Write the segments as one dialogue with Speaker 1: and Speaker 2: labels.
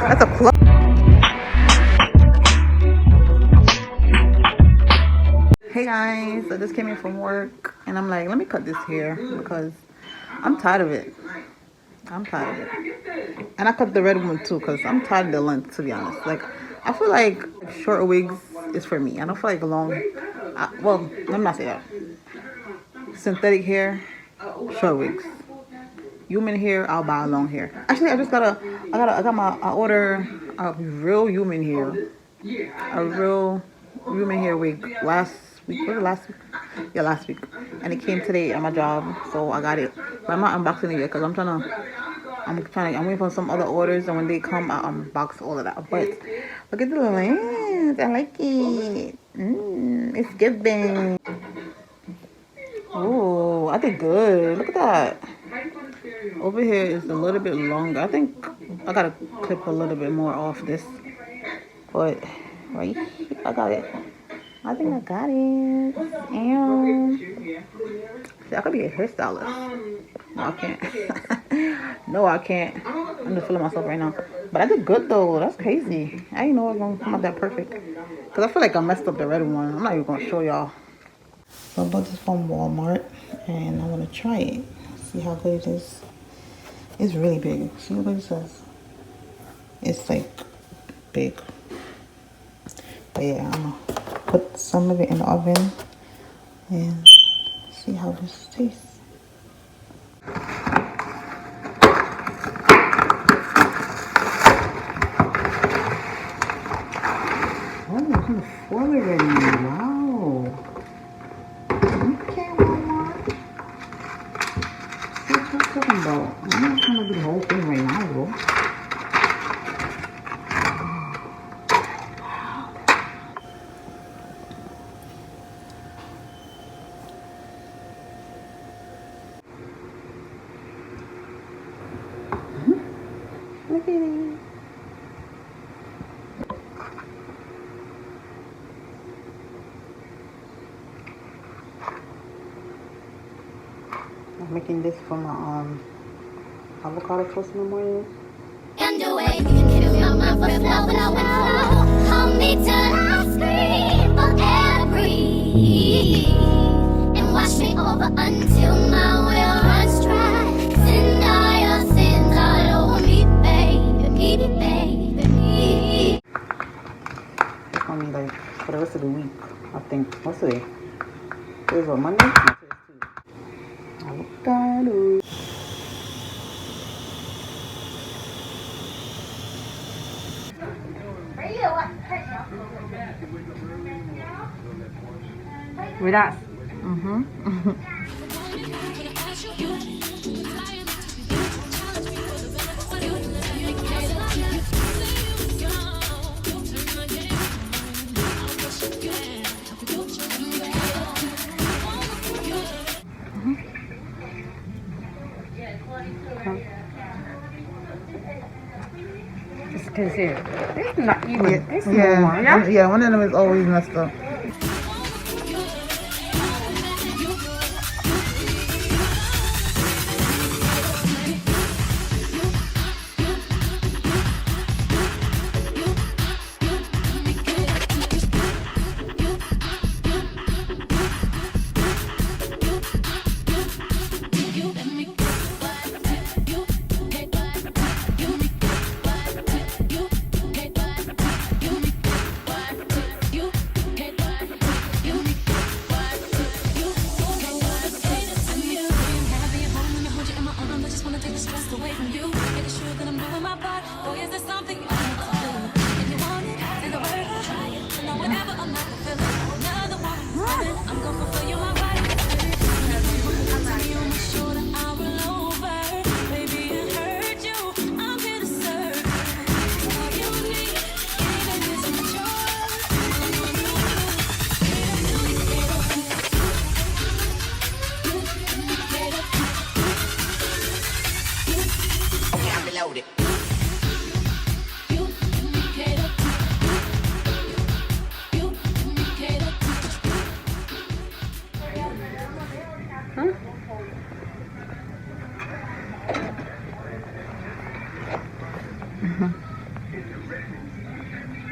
Speaker 1: That's a club. Hey guys, I just came in from work and I'm like, let me cut this hair because I'm tired of it. I'm tired of it. And I cut the red one too because I'm tired of the length, to be honest. Like, I feel like short wigs is for me. I don't feel like long. Well, let me not say that. Synthetic hair, short wigs. Human hair, I'll buy long hair. Actually, I order a real human hair. A real human hair wig last week. Was it last week? Yeah, last week. And it came today at my job, so I got it. But I'm not unboxing it yet because I'm waiting for some other orders, and when they come, I'll unbox all of that. But look at the lens. I like it. It's giving. Oh, I did good. Look at that. Over here is a little bit longer. I think I gotta clip a little bit more off this. But right here, I got it. I think I got it. And see, I could be a hairstylist. No, I can't. No, I can't. I'm just feeling myself right now. But I did good though. That's crazy. I didn't know it was gonna come out that perfect. Cause I feel like I messed up the red one. I'm not even gonna show y'all. So I bought this from Walmart and I wanna try it. See how good it is. It's really big. See what it says. It's like big. But yeah, I'm gonna put some of it in the oven and see how this tastes. Oh, it's gonna fall already. Wow. Okay, Walmart. See what you're talking about. I'm not trying to do the whole thing right now, though. Look at it. I'm making this for my avocado toast in the morning.
Speaker 2: And the way you can kill my mind for love, but I went slow. Hold me till I scream for air to breathe, and wash me over until my will runs dry. Send all your sins all over me, baby, baby.
Speaker 1: It's gonna be like for the rest of the week, I think. What's today? Today's what, Monday? No, today's Tuesday. Avocado. Relax.
Speaker 3: Because it's not even. It's normal,
Speaker 1: Yeah, one of them is always messed up.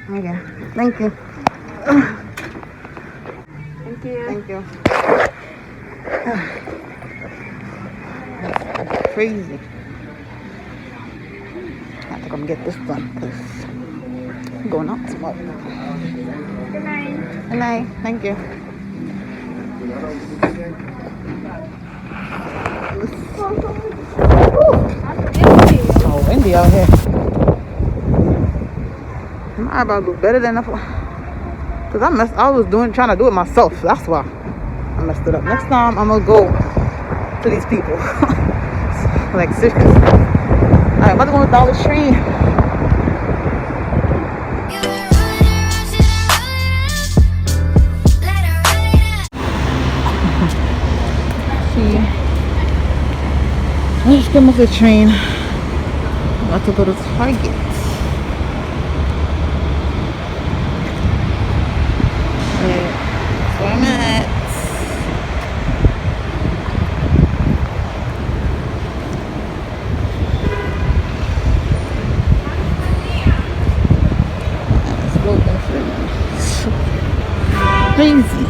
Speaker 1: Okay. Thank you.
Speaker 3: Thank you.
Speaker 1: Thank you. That's crazy. I have to come get this done because I'm going out tomorrow.
Speaker 3: Good night.
Speaker 1: Good night. Thank you. Oh, windy out here. My eyebrows look better than because I was trying to do it myself. That's why I messed it up. Next time I'm gonna go to these people. Like seriously. Alright, I'm about to go to Dollar Tree. See, I just came off the train. I'm about to go to Target. Where I'm at. Let's go crazy.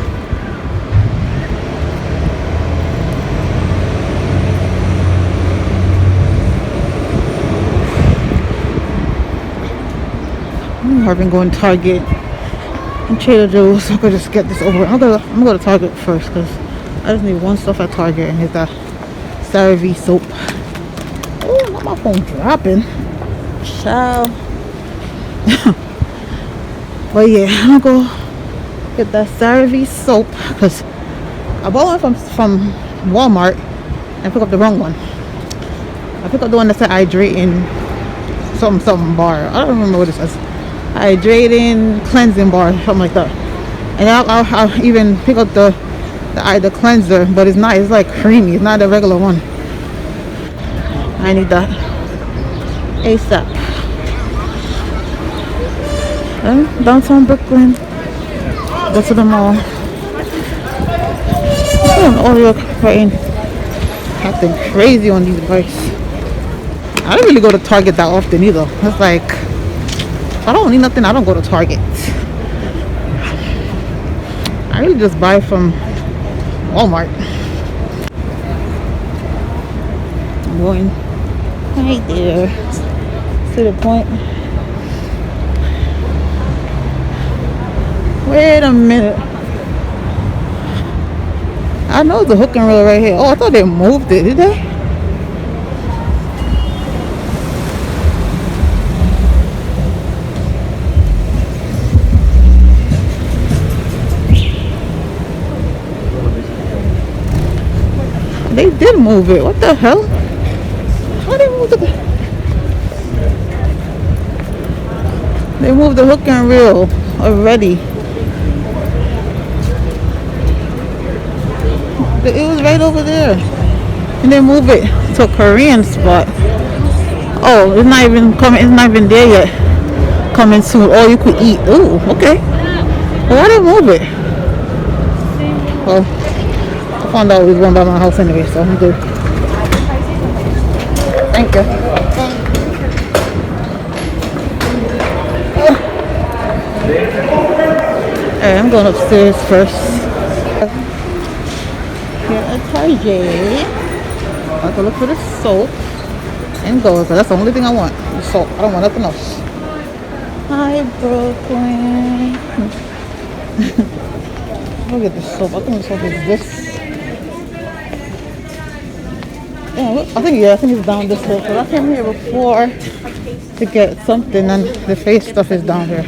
Speaker 1: I've been going to Target and Trader Joe's, so I could just get this over. I'm gonna go to Target first because I just need one stuff at Target, and it's that CeraVe soap. Oh, not my phone dropping. Child. But yeah, I'm gonna go get that CeraVe soap because I bought one from Walmart and picked up the wrong one. I picked up the one that said hydrating something bar. I don't remember what it says. Hydrating cleansing bar, something like that. And I'll even pick up the cleanser, but it's not. It's like creamy. It's not the regular one. I need that ASAP. Downtown Brooklyn. Go to the mall. Oh, you're crying. Acting crazy on these bikes. I don't really go to Target that often either. It's like, if I don't need nothing, I don't go to Target. I really just buy from Walmart. I'm going right there. To the point. Wait a minute. I know the hook and reel right here. Oh, I thought they moved it. Did they? They did move it. What the hell? How they move They moved the hook and reel already. It was right over there. And they move it to a Korean spot. Oh, it's not even coming. It's not even there yet. Coming soon. All you could eat. Ooh, okay. Well, why they move it? Well, I found out it was one by my house anyway, so I'm good. Thank you. Alright, I'm going upstairs first. Here at Target. I have to look for the soap and go, because that's the only thing I want. The soap. I don't want nothing else. Hi, Brooklyn. Look at the soap. I think the soap is this. Yeah, I think it's down this way. Because I came here before to get something, and the face stuff is down here.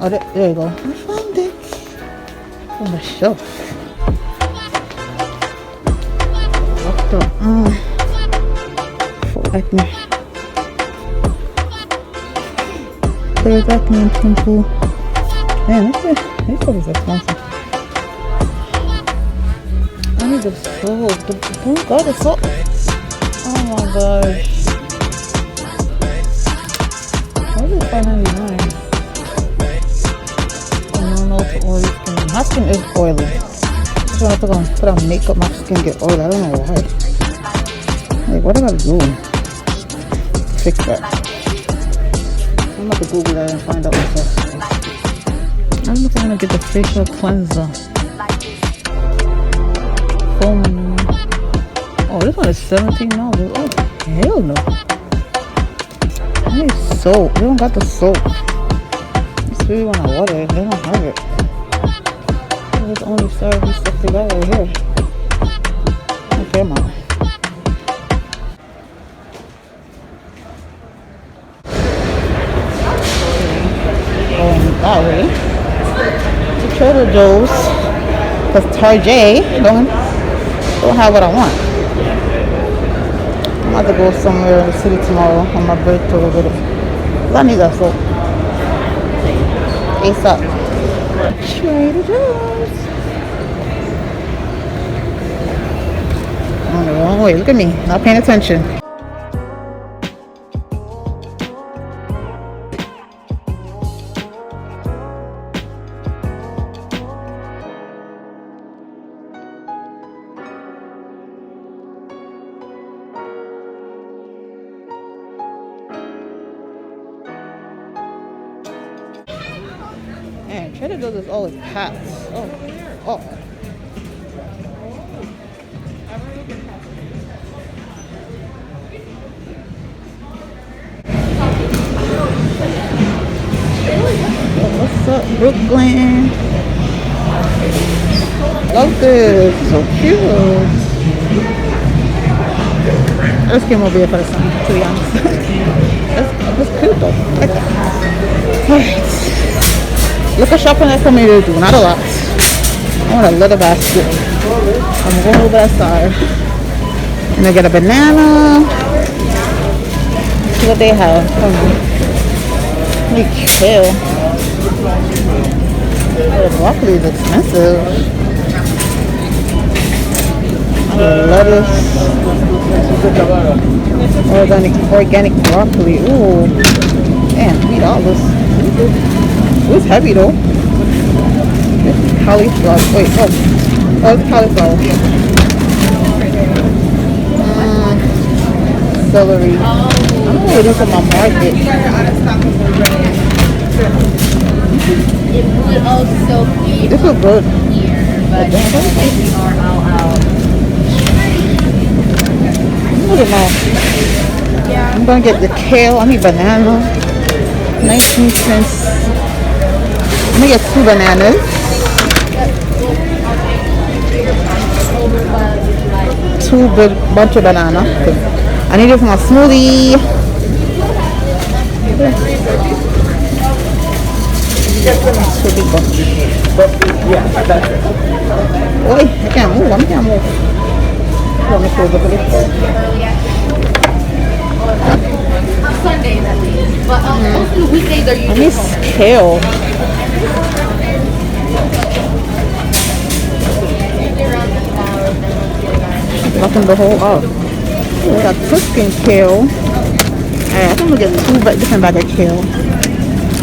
Speaker 1: Oh, there you go. I found it on the shelf. Locked up. For acne. There's acne and pimple. Man, this stuff is expensive. I need the soap. Oh god, the soap. Oh my gosh. is $5.99? Oh, no, to oily skin. My skin is oily. So I have to go and put on makeup. My skin get oily. I don't know why. Like, what I gotta do? Fix that. I'm about to Google that and find out what's up. I don't know if I'm gonna get the facial cleanser. Foam. Oh, this one is $17. Oh, hell no. I need soap. They don't got the soap. It's really when I water it. They don't have it. It's the only service stuff they got right here. Okay, man. Going that way to Trader Joe's because Tarjay don't have what I want. I'm about to go somewhere in the city tomorrow on my birthday to get it. I need that soap. ASAP. Trader Joe's. On the wrong way. Look at me. Not paying attention. Man, Trader Joe's is always packed. Oh. What's up, Brooklyn? Love this. So cute. I just came over here for the sun, to be honest. That's cute though. Like that. Alright. Look at shopping that's for me to do, not a lot. I want a little basket. I'm going over that side. And I get a banana. See what they have. Holy cow. The broccoli is expensive. Lettuce. Organic broccoli. Ooh. Damn, $3. It's heavy though. It's cauliflower. Wait, oh, it's cauliflower. Celery. I don't know what it is from my market.
Speaker 4: It would also be
Speaker 1: This is good.
Speaker 4: here, but we are all out.
Speaker 1: Look at that. I'm gonna get the kale. I need banana. 19 cents. I'm gonna get 2 bananas. 2 big bunch of banana. I need it for my smoothie. Oi, I can't move. I can't move. Let me close up a little.
Speaker 4: On Sundays at least, but most of the weekdays are
Speaker 1: I
Speaker 4: usually
Speaker 1: need kale. Knocking the whole off. We got Tuscan kale. Alright, I think we'll get 2 different bags of kale.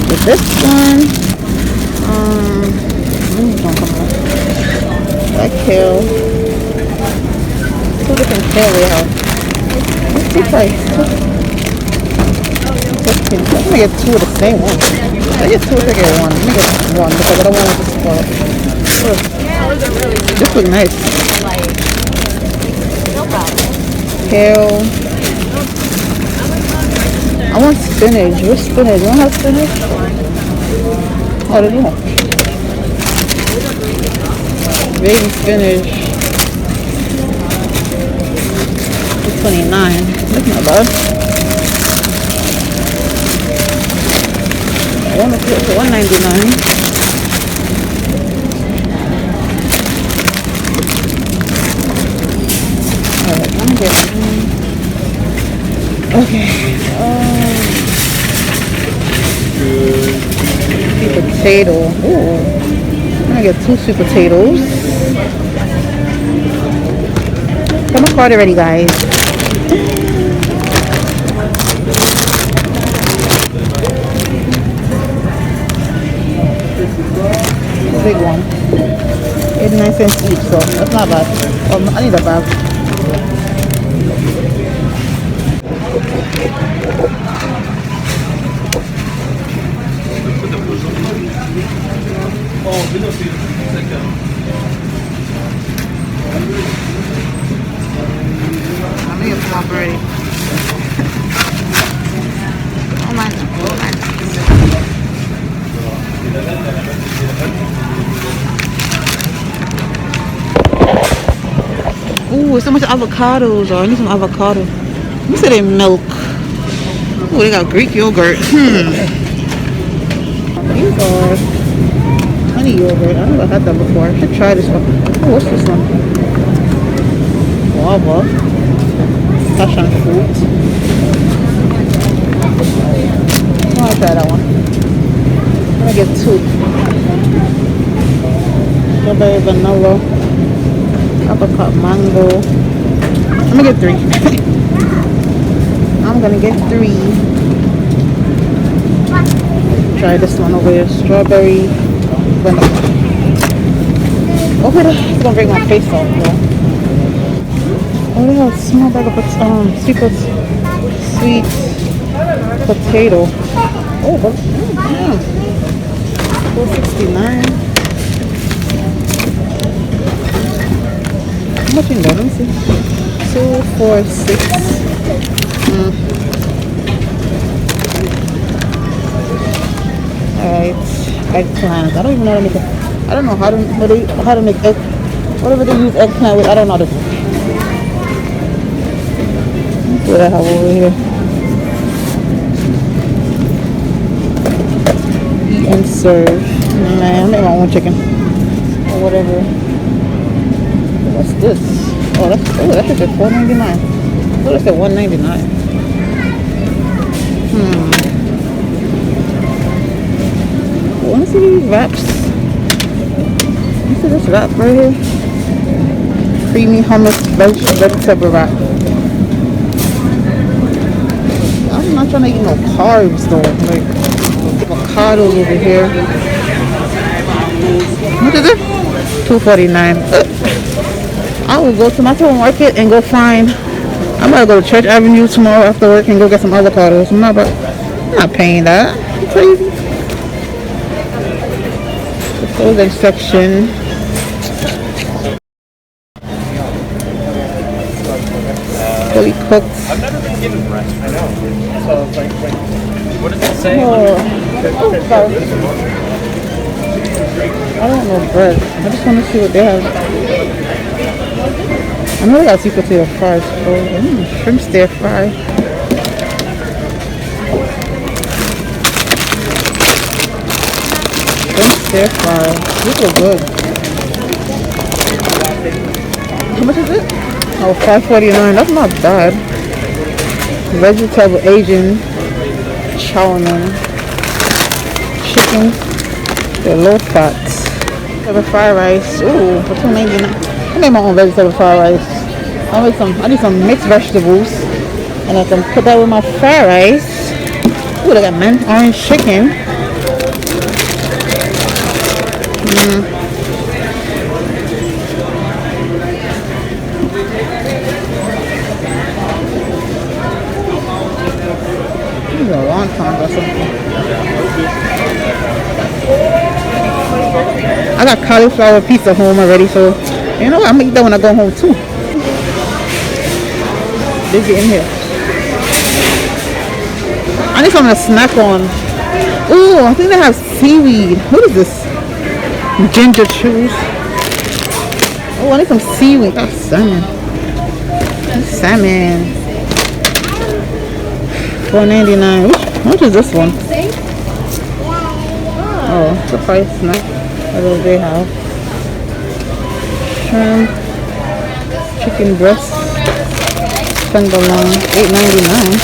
Speaker 1: With this one, that kale. 2 different kale we have. What's the price? Tuscan. I'm gonna get 2 of the same one. I get 2 if I get 1. Let me get 1 because I don't want it to spoil. This looks nice. Kale. I want spinach. Where's spinach? You don't have spinach? Oh, they do. Baby spinach. $2.29. That's not bad. I want to put it for $1.99. Alright, I'm gonna get okay. Sweet potato. Ooh. I'm gonna get 2 sweet potatoes. Got my card already, guys. big one. 89 cents each, so that's not bad. I need a bag. I'm gonna get some already. Oh my god. Ooh, so much avocados. Oh, I need some avocado. You said they milk. Ooh, they got Greek yogurt. These are honey yogurt. I never had that before. I should try this one. Oh, what's this one? Guava. Passion fruit. Oh, I'll try that one. I'm gonna get 2. Strawberry vanilla. Apricot mango. I'm gonna get 3. I'm gonna get 3. Try this one over here. Strawberry vanilla. Oh, wait, it's gonna break my face off, bro. Oh, they have a small bag of sweet potato. Oh, but damn. $4.69. How much in there? Let me see. 2, 4, 6. Alright. Eggplant. I don't even know how to make it. I don't know how to make egg. Whatever they use eggplant with, I don't know how to do. What I have over here. Eat and serve. Man, I make my own chicken. Or whatever. What's this? Oh, that should say $4.99. I thought it said $1.99. Want to see these wraps? You see this wrap right here? Creamy hummus vegetable wrap. I'm not trying to eat no carbs though. Like avocados over here. What is it? $2.49. I will go to my supermarket and go find. I'm about to go to Church Avenue tomorrow after work and go get some avocados. I'm not paying that. You crazy? The frozen section. Fully cooked.
Speaker 5: I've never been given breast. I know. So it's like what does it say?
Speaker 1: Oh, sorry. I don't know bread. I just want to see what they have. I know they got sweet potato fries. Shrimp stir fry. Shrimp stir fry. These look good. How much is it? Oh, $5.49. That's not bad. Vegetable Asian chow mein. Chicken. They're low fat. Vegetable fried rice. Ooh, for $2.99. I made my own vegetable fried rice. I need some mixed vegetables. And I can put that with my fried rice. Ooh, they got orange chicken. These are wontons or something. I got cauliflower pizza home already, so you know what? I'm gonna eat that when I go home too. They get in here. I need something to snack on. Ooh, I think they have seaweed. What is this? Ginger chews. Oh, I need some seaweed. That's salmon. That's salmon. $4.99. How much is this one? Oh, it's a price snack. What do they have? Shrimp, chicken breast, tenderloin, $8.99.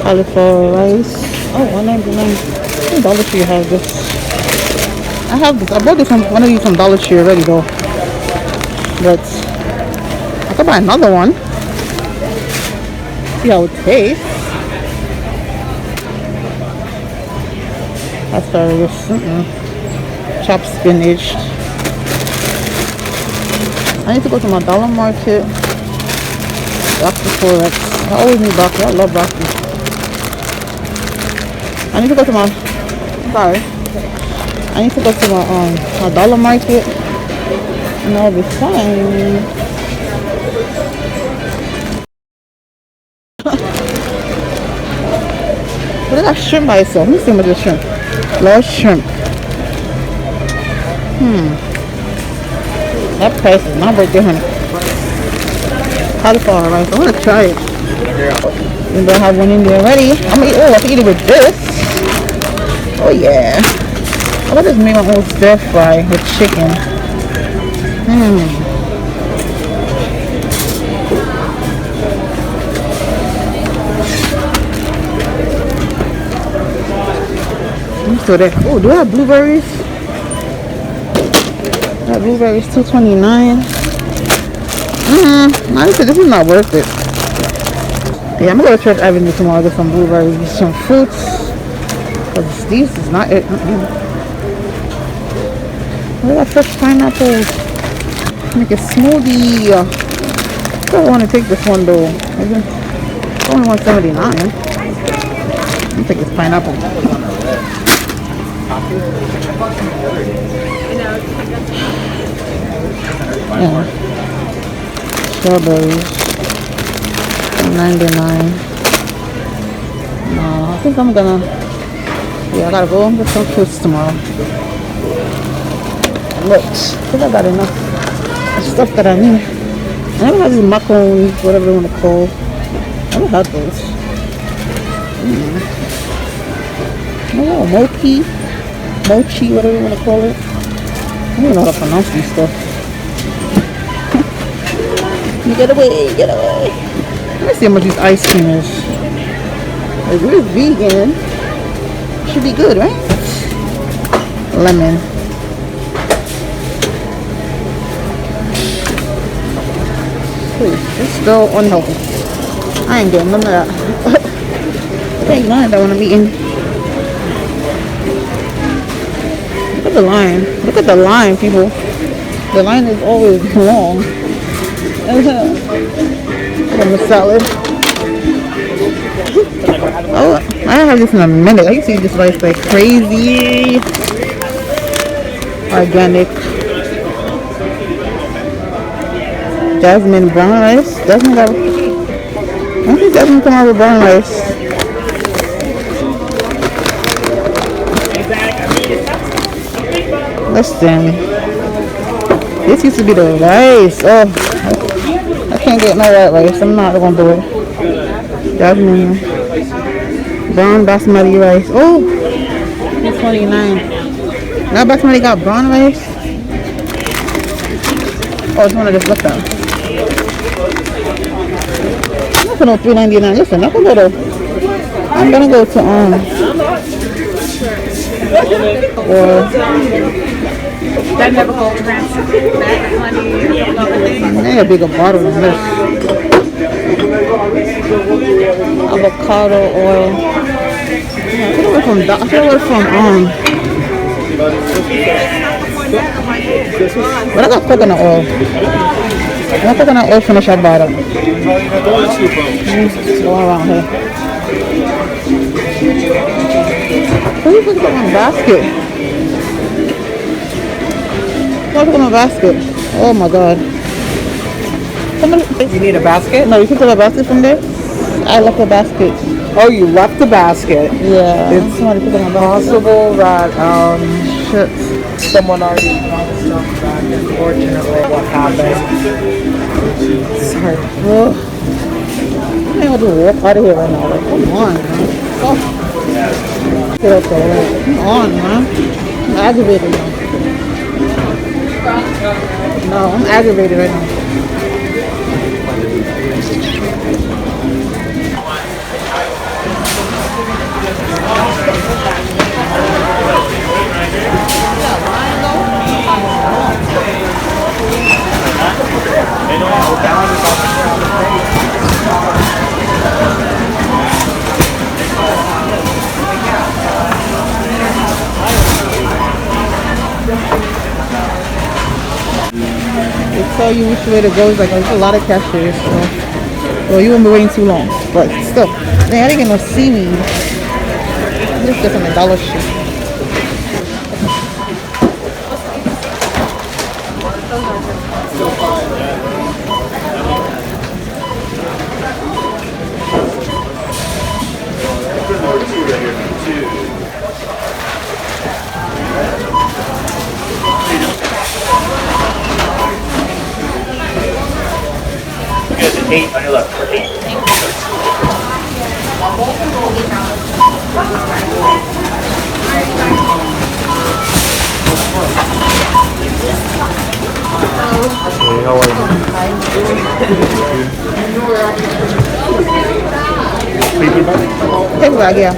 Speaker 1: Cauliflower rice. Oh, $1.99. Dollar Tree has this. I have this. I bought this one of these from Dollar Tree already though. But I could buy another one. See how it tastes. Asparagus. Chopped spinach. I need to go to my dollar market. Broccoli forex. I always need broccoli. I love broccoli. I need to go to my I need to go to my dollar market and I'll be fine. What is that shrimp by itself? Let me see what this shrimp. Large shrimp. That price is not birthday, honey. Cauliflower rice. I want to try it. And they'll have one in there already. I'm gonna eat. Oh, I can eat it with this. Oh yeah. I want to just make my own stir fry with chicken. So that. Oh, do I have blueberries? That blueberries $2.29. Honestly, this is not worth it. Yeah, I'm gonna go to Church Avenue tomorrow, get some blueberries, get some fruits. Cause these is not it. Look at that fresh pineapple. Make a smoothie. I don't want to take this one though. It's only $1.79. I'm gonna take this pineapple. Yeah. Strawberries. $1.99. No, I think I'm gonna. Yeah, I gotta go and get some fruits tomorrow. Look, I think I got enough stuff that I need. I never had these macaroni, whatever they want to call. I never had those. Oh, mochi, whatever you want to call it. I don't even know how to pronounce these stuff. You get away. Let me see how much this ice cream is. If we're vegan, it should be good, right? Lemon. Please, it's still unhealthy. I ain't getting none of that. I ain't none of that when I'm eating. Look at the line. Look at the line, people. The line is always long. From the salad. Oh, I haven't had this in a minute. I used to eat this rice like crazy. Organic. Jasmine brown rice. I think Jasmine come out with brown rice. Listen. This used to be the rice. Oh, I can't get no white rice. I'm not gonna do it. Jasmine. Brown basmati rice. Oh, $2.29. Now basmati got brown rice. Oh, it's one I just looked at. I'm not gonna $3.99. Listen, I'm gonna go to or
Speaker 3: That never goes rancid. That honey,
Speaker 1: a bigger bottle than this. Avocado oil. I should have went from but I got coconut oil. I got coconut oil finish at bottom. Go around here. What do you think about my basket? Look at my basket. Oh my god.
Speaker 5: You need a basket?
Speaker 1: No, you can take a basket from there. I left the basket.
Speaker 5: Oh, you left the basket.
Speaker 1: Yeah.
Speaker 5: It's possible that
Speaker 1: shit.
Speaker 5: someone already brought the stuff back. Unfortunately, what happened? Sorry.
Speaker 1: Oh. I ain't gonna just walk out of here right now. Like, come on, man. Oh. Get up there. Like, come on, man. I'm aggravated now. No, I'm aggravated right now. tell you which way to go. It's like there's a lot of cashiers. So, well, you won't be waiting too long. But still, man, I didn't get no seaweed. Just get some dollar shit.
Speaker 6: Good. 8 on your left. 8. Hey, how are you? Paper bag?
Speaker 1: Paper bag, yeah.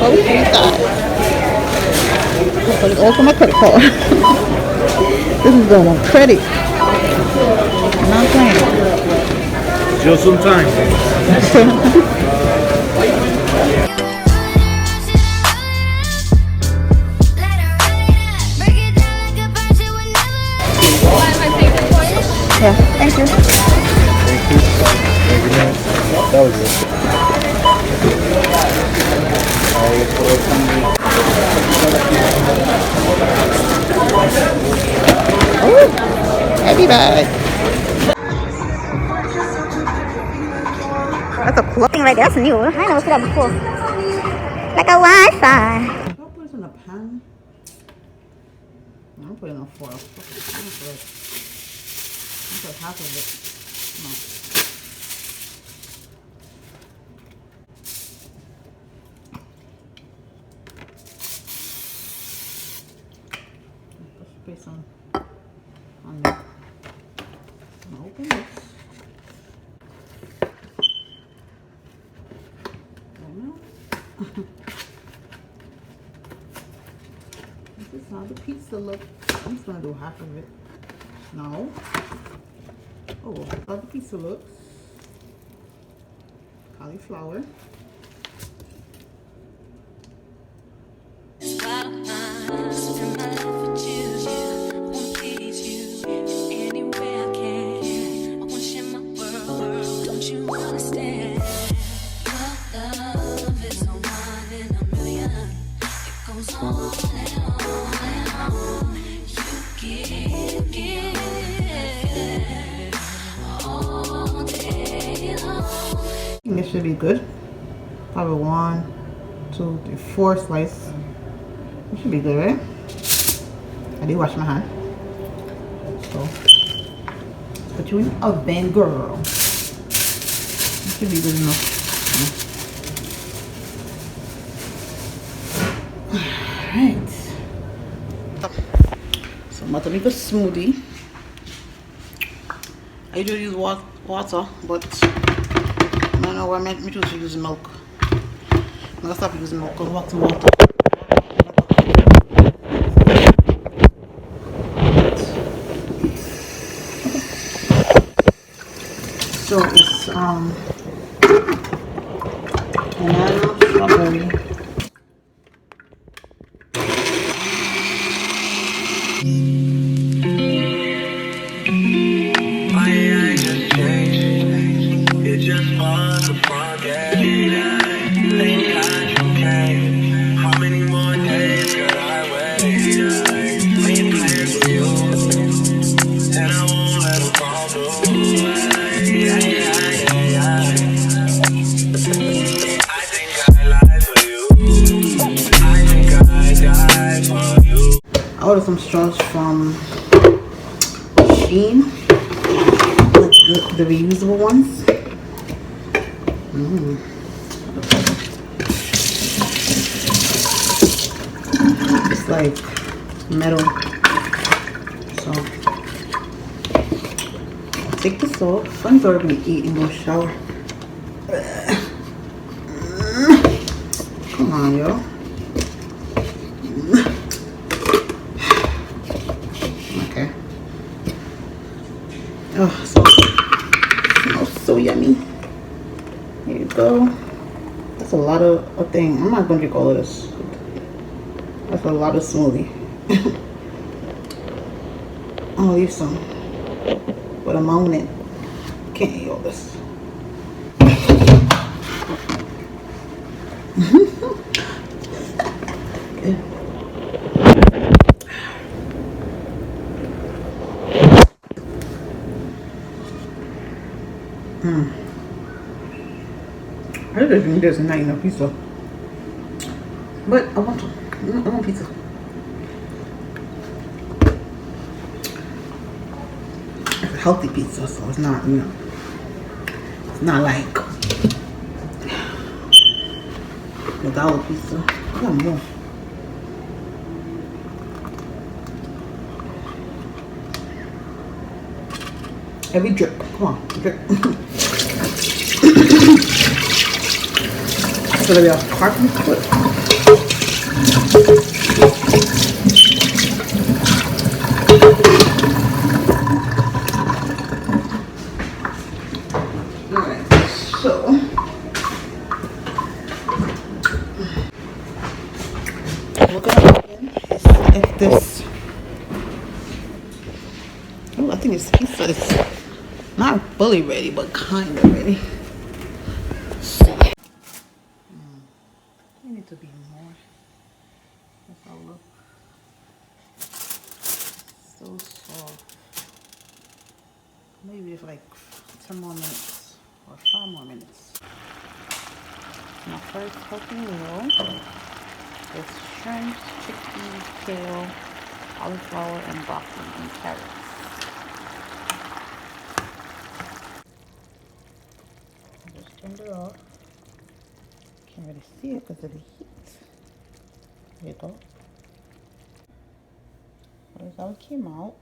Speaker 1: Oh, we can start. Put it all for my credit card. This is going on credit. I'm not playing.
Speaker 6: Just some time.
Speaker 1: Yeah, thank you.
Speaker 6: That was it.
Speaker 1: Oh, heavy bag. That's a clock thing right there. That's new. I never seen that before. Like a Wi-Fi. I'll put this in a pan. I'm putting it in foil. Put half of it. No. Put some on there. Open this. This is how the pizza looks. I'm just gonna do half of it. No. Oh, how the pizza looks. Cauliflower. This should be good. Probably 1, 2, 3, 4 slices. It should be good, right? I did wash my hand. So, put you in the oven, girl. It should be good enough. Alright. So, I'm about to make a smoothie. I usually use water, but I don't know why I choose to use milk. I'm gonna stop using milk because water. So it's banana, strawberry. I ordered some straws from Shein, like the reusable ones. It's like metal. So I'll take this off. I'm already gonna eat and go shower. Come on, yo. Okay. Oh, smells so yummy. Here you go. That's a lot of a thing. I'm not gonna drink all of this. That's a lot of smoothie. gonna leave some, but I'm on it. Can't eat all this. I just think there's not enough pizza, but I want pizza. It's a healthy pizza, so it's not, you know, it's not like the dollar pizza. I want more. Every drip, come on, drip. So there we are, parking foot. Alright, so we're gonna open if this. Oh, I think this pizza is not fully ready, but kind of ready. We need to be more. If I look so soft, maybe if like 10 more minutes or 5 more minutes. My first helping meal is shrimp, chickpeas, kale, cauliflower, and broccoli and carrots. Just turned it off. Can't really see it because of the heat. There you go. Here's how it came out.